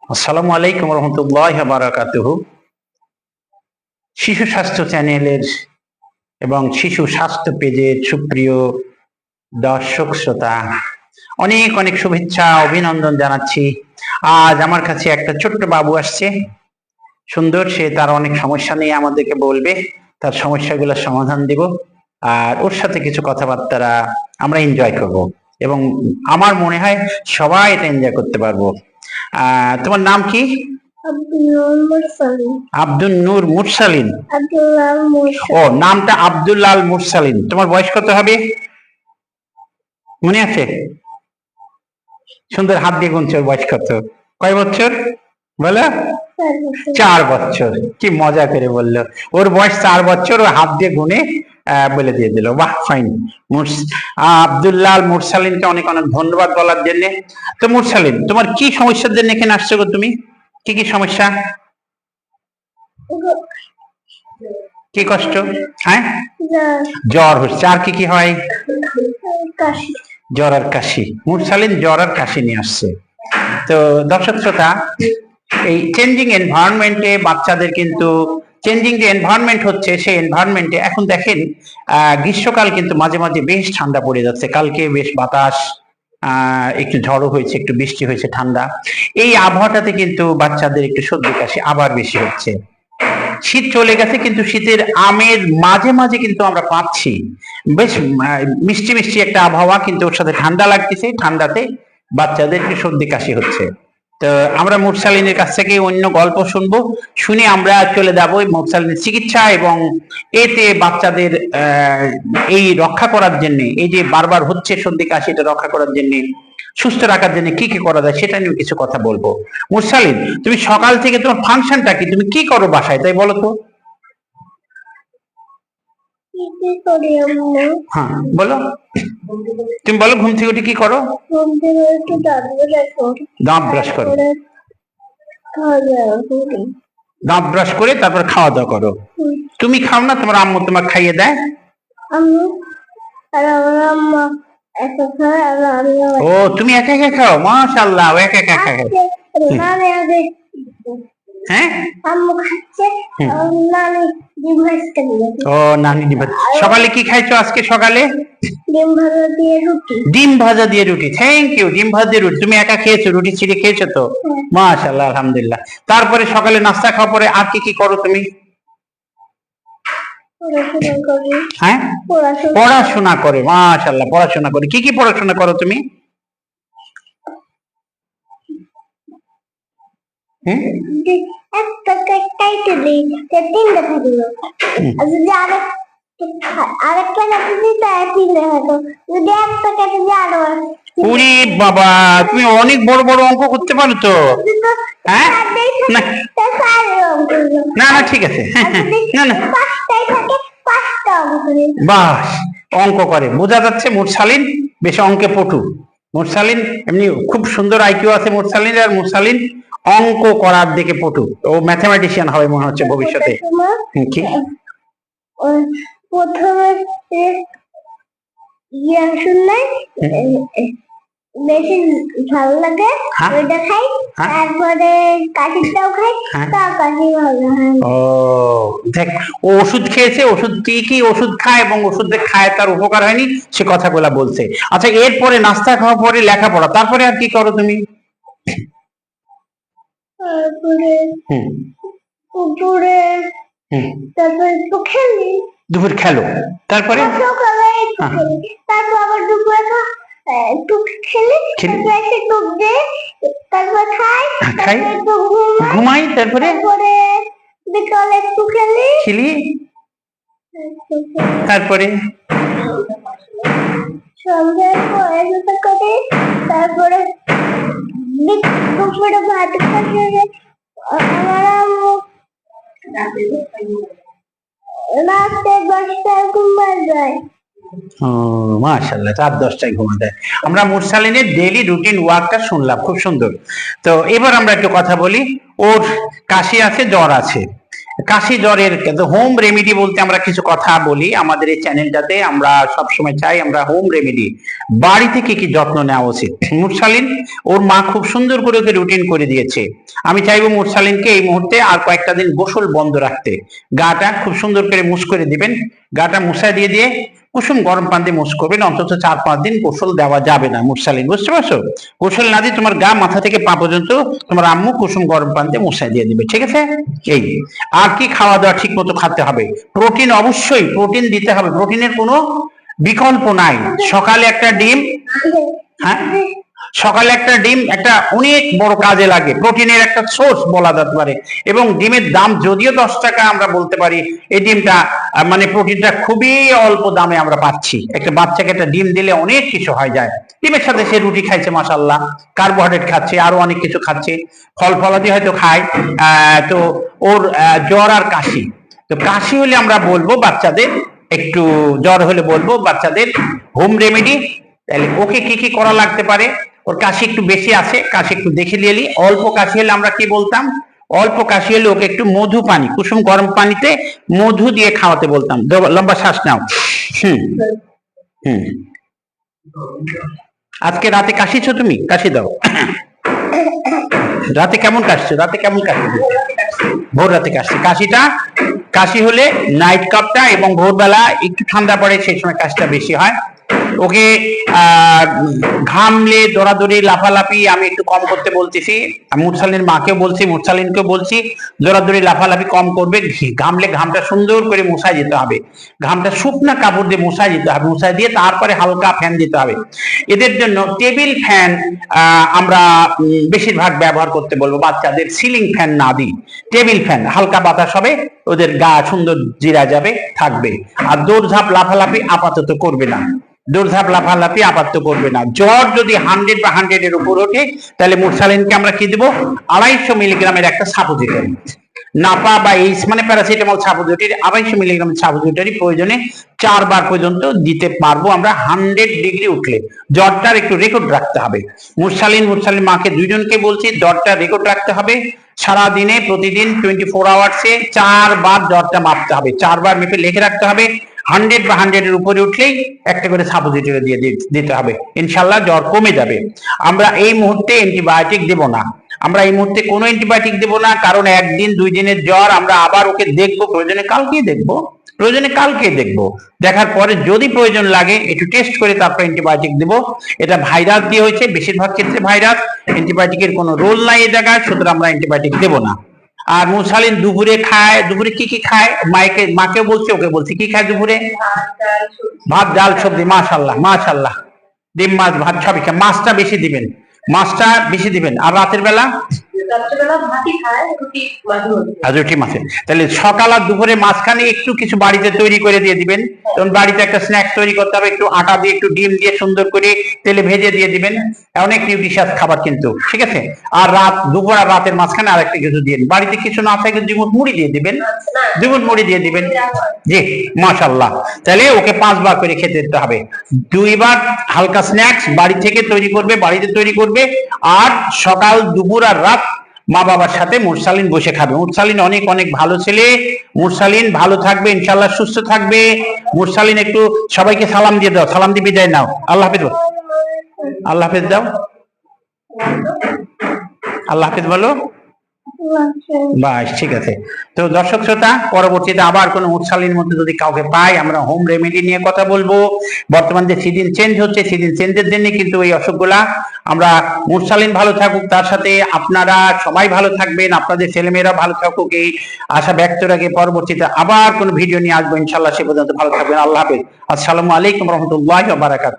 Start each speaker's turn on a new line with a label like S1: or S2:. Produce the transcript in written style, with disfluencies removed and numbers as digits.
S1: আসসালামু আলাইকুম রহমতুল্লাহ বারাকাতুহু। শিশু স্বাস্থ্য চ্যানেলের এবং শিশু স্বাস্থ্য পেজের সুপ্রিয় দর্শক শ্রোতা, অনেক অনেক শুভেচ্ছা অভিনন্দন জানাচ্ছি। আজ আমার কাছে একটা ছোট্ট বাবু আসছে, সুন্দর। সে তার অনেক সমস্যা নিয়ে আমাদেরকে বলবে, তার সমস্যাগুলোর সমাধান দেব, আর ওর সাথে কিছু কথাবার্তা আমরা এনজয় করব এবং আমার মনে হয় সবাই এটা এনজয় করতে পারবো। তোমার নাম কি? আব্দুল নূর মুরসালিন। ও, নামটা আব্দুল্লাল মুরসালিন। তোমার বয়স কত হবে মনে আছে? সুন্দর হাত দিয়ে গুনছে। ওর বয়স কত, কয় বছর বলো? 4 বছর। কি মজা করে বললো, ওর বয়স 4 বছর। ও হাত দিয়ে গুনে বলে দিয়ে দিল। বাহ, ফাইন। আব্দুল্লাল মুরসালিনকে অনেক অনেক ধন্যবাদ বলার জন্য। তো মুরসালিন, তোমার কি সমস্যার জন্য এখানে আসছো গো? তুমি কি কি সমস্যা, কি কষ্ট? হ্যাঁ, জ্বর হচ্ছে। আর কি কি হয়? জ্বর আর কাশি। মুরসালিন জ্বর আর কাশি নিয়ে আসছে। তো দর্শক শ্রোতা, এই চেঞ্জিং এনভায়রনমেন্টে বাচ্চাদের কিন্তু চেঞ্জিং যে এনভায়রনমেন্ট হচ্ছে, সেই এনভায়রনমেন্টে এখন দেখেন গ্রীষ্মকাল কিন্তু মাঝে মাঝে বেশ ঠান্ডা পড়ে যাচ্ছে। কালকে বেশ বাতাস, একটু ঝড়ো হয়েছে, একটু বৃষ্টি হয়েছে, ঠান্ডা। এই আবহাওয়াটাতে কিন্তু বাচ্চাদের একটু সর্দি কাশি আবার বেশি হচ্ছে। শীত চলে গেছে, কিন্তু শীতের আমের মাঝে মাঝে কিন্তু আমরা পাচ্ছি বেশ মিষ্টি মিষ্টি একটা আবহাওয়া, কিন্তু ওর সাথে ঠান্ডা লাগতেছে। ঠান্ডাতে বাচ্চাদের একটু সর্দি কাশি হচ্ছে। তো আমরা মুরসালিনের কাছ থেকে অন্য গল্প শুনবো, শুনে আমরা চলে যাবো মুরসালিনের চিকিৎসা এবং এতে বাচ্চাদের এই রক্ষা করার জন্য, এই যে বারবার হচ্ছে সর্দি কাশি, এটা রক্ষা করার জন্য, সুস্থ রাখার জন্য কি কি করা যায় সেটা নিয়ে কিছু কথা বলবো। মুরসালিন, তুমি সকাল থেকে তোমার ফাংশনটা কি, তুমি কি করো বাসায়, তাই বলো তো? হ্যাঁ বলো, তুমি বলো, ঘুম থেকে উঠে কি করো? দাঁত ব্রাশ করো, দাঁত ব্রাশ করে তারপর খাওয়া দাওয়া করো। তুমি খাও না? তোমার আম্মু তোমার খাইয়ে দেয়? ও, তুমি একা একা খাও? মাশাআল্লাহ, একা একা খাও। হ্যাঁ, ও নানি ডিম ভাজা। সকালে কি খাইছো আজকে? সকালে ডিম ভাজা দিয়ে রুটি। ডিম ভাজা দিয়ে রুটি, থ্যাংক ইউ। ডিম ভাজা দিয়ে রুটি তুমি একা খেয়েছো? রুটি ছিঁড়ে খেয়েছো তো? মাশাআল্লাহ, আলহামদুলিল্লাহ। তারপরে সকালে নাস্তা খাওয়ার পরে আর কি কি করো তুমি? হ্যাঁ, পড়াশোনা করে। মাশাআল্লাহ, পড়াশোনা করে। কি কি পড়াশোনা করো তুমি? ওরে বাবা, তুমি অনেক বড় বড় অঙ্ক করতে পারো তো। হ্যাঁ, না না, ঠিক আছে। না না, বাস, অঙ্ক করে বোঝা যাচ্ছে মুরসালিন বেশ অঙ্কে পটু। মুরসালিন এমনি খুব সুন্দর আইকিউ আছে মুরসালিনের, আর মুরসালিন অঙ্ক করার দিকে পটু। ও ম্যাথমেটিশিয়ান হবে মনে হচ্ছে ভবিষ্যতে। কি প্রথমে বেশি ভালো লাগে ওইটা খাই, তারপরে কাশিটাও খাই, তা কাশি ভালো হয়। ও দেখ, ও ওষুধ খেয়েছে, ওষুধ কি কি ওষুধ খায় এবং ওষুধ খায় তার উপকার হয়নি, সে কথাগুলা বলছে। আচ্ছা, এরপরে নাস্তা খাওয়ার পরে লেখাপড়া, তারপরে আর কি করো তুমি? তারপরে দুপুরে, তারপরে একটু খেলি। দুপুর খেলো, তারপরে সকালে তারপর আবার দুপুরে একটু খেলি, একটু তারপর খাই, ঘুমাই, তারপরে বিকালে একটু খেলি, তারপরে সন্ধ্যার পরে করি, তারপরে দুপুরে ভাত খাই। আমার রাতে 10টায় ঘুমায় যায়। ও মাশাআল্লাহ, রাত 10টায় ঘুমায় যায়। আমরা মুরসালিনের ডেইলি রুটিন ওয়ার্কটা শুনলাম, খুব সুন্দর। তো এবার আমরা একটু কথা বলি। ওর কাশি আছে, জ্বর আছে। কাশি জ্বরের হোম রেমেডি বলতে আমরা কিছু কথা বলি আমাদের এই চ্যানেলটাতে। আমরা সবসময় চাই আমরা হোম রেমেডি, বাড়ি থেকে কি যত্ন নেওয়া উচিত। মুরসালিন, ওর মা খুব সুন্দর করে ওকে রুটিন করে দিয়েছে। আমি চাইবো মুরসালিনকে এই মুহূর্তে আর কয়েকটা দিন গোসল বন্ধ রাখতে। গাটা খুব সুন্দর করে মুছ করে দিবেন, গাটা মুছা দিয়ে দিয়ে কুসুম গরম পানি দিয়ে মুছ করবেন। অন্তত 4-5 দিন গোসল দেওয়া যাবে না মুরসালিন, বুঝতে পারছো? গোসল না দিয়ে তোমার গা মাথা থেকে পা পর্যন্ত তোমার আম্মু কুসুম গরম পানি দিয়ে মুছাই দিয়ে দিবে, ঠিক আছে? এই আর কি খাওয়া দাওয়া ঠিক মতো খেতে হবে, প্রোটিন অবশ্যই প্রোটিন দিতে হবে, প্রোটিনের কোনো বিকল্প নাই। সকালে একটা ডিম, হ্যাঁ সকালে একটা ডিম একটা অনেক বড় কাজে লাগে, প্রোটিনের একটা সোর্স বলা যেতে পারে। এবং ডিমের দাম যদিও 10 টাকা, আমরা বলতে পারি এই ডিমটা মানে প্রোটিনটা খুবই অল্প দামে আমরা পাচ্ছি। একটা বাচ্চাকে একটা ডিম দিলে অনেক কিছু হয়ে যায়। ডিমের সাথে সে রুটি খাইছে মাশাআল্লাহ, কার্বোহাইড্রেট খাচ্ছে, আরো অনেক কিছু খাচ্ছে, ফল ফলাদি হয়তো খায়। তো ওর জ্বর আর কাশি, তো কাশি হলে আমরা বলবো বাচ্চাদের, একটু জ্বর হলে বলবো বাচ্চাদের হোম রেমেডি। তাহলে ওকে কি কি করা লাগতে পারে? ওর কাশি একটু বেশি আছে, কাশি একটু দেখে নিলি। অল্প কাশি হলে আমরা কি বলতাম? অল্প কাশি হলে ওকে একটু মধু পানি, কুসুম গরম পানিতে মধু দিয়ে খাওয়াতে বলতাম। লম্বা শ্বাস নাও। হুম হুম আজকে রাতে কাশিছো তুমি? কাশি দাও। রাতে কেমন কাশছো? রাতে কেমন কাশছো? ভোর রাতে কাশি। কাশি হলে নাইট কাপটা, এবং ভোরবেলা একটু ঠান্ডা পড়ে সেই সময় কাশিটা বেশি হয়। ওকে ঘামলে দৌড়াদৌড়ি লাফালাফি আমি একটু কম করতে বলতেছি। মুরসালিনের মাকেও বলছি, মুরসালিনকেও বলছি দৌড়াদৌড়ি লাফালাফি কম করবে। ঘামলে ঘামটা সুন্দর করে মুছাই যেতে হবে, ঘামটা শুকনা কাপড় দিয়ে মুছাই যেতে হবে, মুছাই দিয়ে তারপরে হালকা ফ্যান দিতে হবে। এদের জন্য টেবিল ফ্যান আমরা বেশিরভাগ ব্যবহার করতে বলবো, বাচ্চাদের সিলিং ফ্যান না দিই, টেবিল ফ্যান, হালকা বাতাস হবে, ওদের গা সুন্দর জিরা যাবে, থাকবে। আর দৌড়ঝাঁপ লাফালাফি আপাতত করবে না, দৌড়ঝাঁপ লাফালাফি আপাতত করবে না। জ্বর যদি 100 বা 100 এর উপর ওঠে, তাহলে মুরসালিনকে আমরা কি দেবো? 250 মিলিগ্রামের একটা সাপোজিটরি, নাপা বা এইস মানে প্যারাসিটামল সাপোজিটরি, 250 মিলিগ্রামের সাপোজিটরি প্রয়োজনে 4 বার পর্যন্ত দিতে পারবো আমরা। 100 ডিগ্রি উঠলে জ্বরটার একটু রেকর্ড রাখতে হবে। মুরসালিন মাকে দুইজনকে বলছি জ্বরটা রেকর্ড রাখতে হবে। সারা দিনে প্রতিদিন 24 আওয়ার্সে 4 বার জ্বরটা মাপতে হবে, 4 বার মেপে লিখে রাখতে হবে। 100 বা 100 এর উপরে উঠলেই একটা করে সাপোজিটরি দিয়ে দিতে হবে, ইনশাল্লাহ জ্বর কমে যাবে। আমরা এই মুহূর্তে অ্যান্টিবায়োটিক দেব না, আমরা এই মুহূর্তে কোনো অ্যান্টিবায়োটিক দেব না, কারণ 1 দিন 2 দিনের জ্বর, আমরা আবার ওকে দেখবো, প্রয়োজনে কালকেই দেখবো, দেখার পরে যদি প্রয়োজন লাগে একটু টেস্ট করে তারপর অ্যান্টিবায়োটিক দেব। এটা ভাইরাস দিয়ে হয়েছে, বেশিরভাগ ক্ষেত্রে ভাইরাস, অ্যান্টিবায়োটিকের কোনো রোল নাই এই জায়গায়, সুতরাং আমরা অ্যান্টিবায়োটিক দেব না। আর মুরসালিন দুপুরে খায়, দুপুরে কি কি খায়? মাকেও বলছি, ওকে বলছি, কি খায় দুপুরে? ভাত ডাল সবজি, মাশাআল্লাহ মাশাআল্লাহ, ডিম মাছ ভাত সবই খায়। মাছটা বেশি দিবেন, মাছটা বেশি দিবেন। আর রাতের বেলা রুটি মাছে। তাহলে সকাল আর দুপুরে মাঝখানে একটু কিছু বাড়িতে তৈরি করে দিয়ে দিবেন। তখন বাড়িতে একটা স্ন্যাক্স তৈরি করতে হবে, একটু আটা দিয়ে একটু ডিম দিয়ে সুন্দর করে তেলে ভেজে দিয়ে দিবেন, অনেক নিউট্রিশিয়াস খাবার কিন্তু, ঠিক আছে? আর দুপুর আর রাতের মাঝখানে আরেকটা কিছু দিয়ে, বাড়িতে কিছু না থাকে 2 মুঠ মুড়ি দিয়ে দিবেন, 2 মুঠ মুড়ি দিয়ে দিবেন। জি মাশাআল্লাহ। তাহলে ওকে 5 বার করে খেতে দিতে হবে। 2 বার হালকা স্ন্যাক্স বাড়ি থেকে তৈরি করবে, বাড়িতে তৈরি করবে। আর সকাল দুপুর আর রাত মা বাবার সাথে মুরসালিন বসে খাবে। মুরসালিন অনেক অনেক ভালো ছেলে, মুরসালিন ভালো থাকবে ইনশাআল্লাহ, সুস্থ থাকবে। মুরসালিন একটু সবাইকে সালাম দিয়ে দাও, সালাম দিয়ে বিদায় নাও। আল্লাহ হাফেজ, আল্লাহ হাফেজ দাও, আল্লাহ হাফেজ বলো। বাস, ঠিক আছে। তো দর্শক শ্রোতা, পরবর্তীতে আবার কোনো মুরসালিনের মধ্যে যদি কাউকে পাই, আমরা হোম রেমেডি নিয়ে কথা বলবো। বর্তমান যে সিজন চেঞ্জ হচ্ছে, সিজন চেঞ্জের জন্য কিন্তু এই অসুখগুলা। আমরা মুরসালিন ভালো থাকুক, তার সাথে আপনারা সবাই ভালো থাকবেন, আপনাদের ছেলেমেয়েরা ভালো থাকুক, এই আশা ব্যক্ত রাখে পরবর্তীতে আবার কোনো ভিডিও নিয়ে আসবো ইনশাআল্লাহ। সে পর্যন্ত ভালো থাকবেন। আল্লাহ হাফেজ। আসসালামু আলাইকুম রহমতুল্লাহি ওয়া বারাকাতুহু।